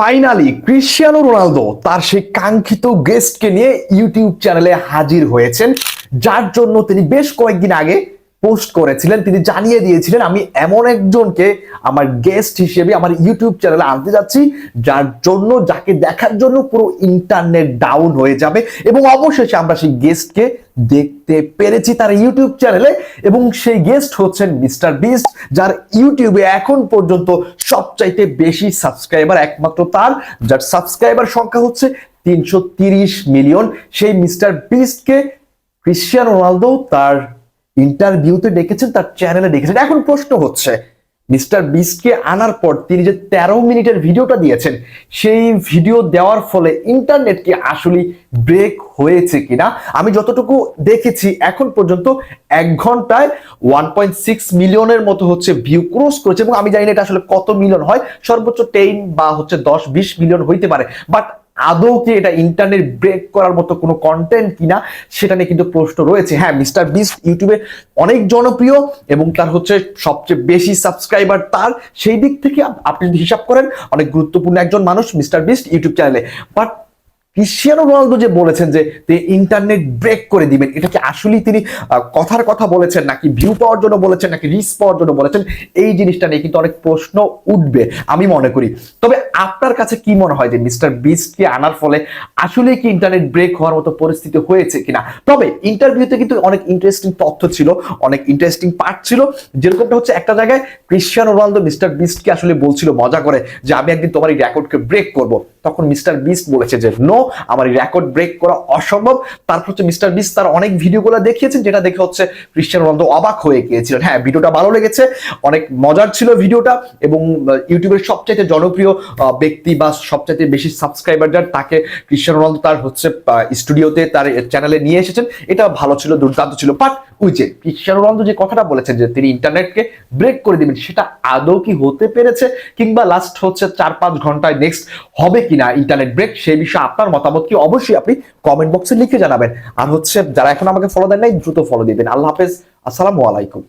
Finally Cristiano Ronaldo তার সেই কাঙ্ক্ষিত গেস্টকে নিয়ে ইউটিউব চ্যানেলে হাজির হয়েছেন, যার জন্য তিনি বেশ কয়েকদিন আগে পোস্ট করেছিলেন। তিনি জানিয়ে দিয়েছিলেন, আমি এমন একজনকে আমার গেস্ট হিসেবে আমার ইউটিউব চ্যানেলে আনতে যাচ্ছি, যাকে দেখার জন্য পুরো ইন্টারনেট ডাউন হয়ে যাবে। এবং অবশেষে আমরা সেই গেস্টকে দেখতে পেরেছি তার ইউটিউব চ্যানেলে, এবং সেই গেস্ট হচ্ছেন মিস্টার বিস্ট, যার ইউটিউবে এখন পর্যন্ত সবচাইতে বেশি সাবস্ক্রাইবার একমাত্র তার, যার সাবস্ক্রাইবার সংখ্যা হচ্ছে 330 মিলিয়ন। সেই মিস্টার বিস্টকে ক্রিশ্চিয়ানো রোনালদো তার ইন্টারভিউতে ডেকেছেন, তার চ্যানেলে ডেকেছেন। এখন প্রশ্ন হচ্ছে, মিস্টার বিস্টকে আনার পর তিনি যে 13 মিনিটের ভিডিওটা দিয়েছেন, সেই ভিডিও দেওয়ার ফলে ইন্টারনেট কি আসলে ব্রেক হয়েছে কিনা? আমি যতটুকু দেখেছি এখন পর্যন্ত 1 ঘন্টায় 1.6 মিলিয়নের মতো হচ্ছে ভিউ ক্রস করেছে, এবং আমি জানি না এটা আসলে কত মিলিয়ন হয়, সর্বোচ্চ 10 বা হচ্ছে 10-20 মিলিয়ন হইতে পারে। বাট আদৌ কি এটা ইন্টারনেট ব্রেক করার মতো কোনো কন্টেন্ট কিনা, সেটা নিয়ে কিন্তু প্রশ্ন রয়েছে। হ্যাঁ, মিস্টার বিস্ট ইউটিউবে অনেক জনপ্রিয় এবং তার হচ্ছে সবচেয়ে বেশি সাবস্ক্রাইবার তার, সেই দিক থেকে আপনি যদি হিসাব করেন অনেক গুরুত্বপূর্ণ একজন মানুষ মিস্টার বিস্ট ইউটিউব চ্যানেলে। বাট ক্রিশ্চিয়ানো রোনালদো যে বলেছেন যে তিনি ইন্টারনেট ব্রেক করে দিবেন, এটা কি আসলেই তিনি কথার কথা বলেছেন, নাকি ভিউ পাওয়ার জন্য বলেছেন, নাকি রিচ পাওয়ার জন্য বলেছেন? এই জিনিসটা নিয়ে কিন্তু অনেক প্রশ্ন উঠবে আমি মনে করি। তবে আপনার কাছে কি মনে হয় যে মিস্টার বিস্টকে আনার ফলে আসলে কি ইন্টারনেট ব্রেক হওয়ার মতো পরিস্থিতি হয়েছে কিনা? তবে ইন্টারভিউতে কিন্তু অনেক ইন্টারেস্টিং তথ্য ছিল, অনেক ইন্টারেস্টিং পার্ট ছিল। যেরকমটা হচ্ছে একটা জায়গায় ক্রিশ্চিয়ানো রোনালদো মিস্টার বিস্টকে আসলে বলছিল মজা করে যে আমি একদিন তোমার এই রেকর্ডকে ব্রেক করব। তখন মিস্টার বিস্ট বলেছে যে নো, আমার এই রেকর্ড ব্রেক করা অসম্ভব। তারপর হচ্ছে মিস্টার বিস্ট তার অনেক ভিডিওগুলো দেখিয়েছেন, যেটা দেখে হচ্ছে ক্রিশ্চিয়ানো রোনালদো অবাক হয়ে গিয়েছিলেন। হ্যাঁ, ভিডিওটা ভালো লেগেছে, অনেক মজার ছিল ভিডিওটা, এবং ইউটিউবের সবচাইতে জনপ্রিয় ব্যক্তি বা সবচাইতে বেশি সাবস্ক্রাইবার যার, তাকে ক্রিশ্চিয়ানো রোনালদো তার হচ্ছে স্টুডিওতে তার চ্যানেলে নিয়ে এসেছেন। এটা ভালো ছিল, দুর্দান্ত ছিল। বাট ওই যে ক্রিশ্চিয়ানো রোনালদো যে কথাটা বলেছেন যে তিনি ইন্টারনেটকে ব্রেক করে দিবেন, সেটা আদৌ কি হতে পেরেছে, কিংবা লাস্ট হচ্ছে 4-5 ঘন্টায় নেক্সট হবে কিনা ইন্টারনেট ব্রেক, সেই বিষয়ে আপনার মতামত কি অবশ্যই আপনি কমেন্ট বক্সে লিখে জানাবেন। আর হচ্ছে যারা এখন আমাকে ফলো দেন নাই, দ্রুত ফলো দিবেন। আল্লাহ হাফেজ, আসসালামু আলাইকুম।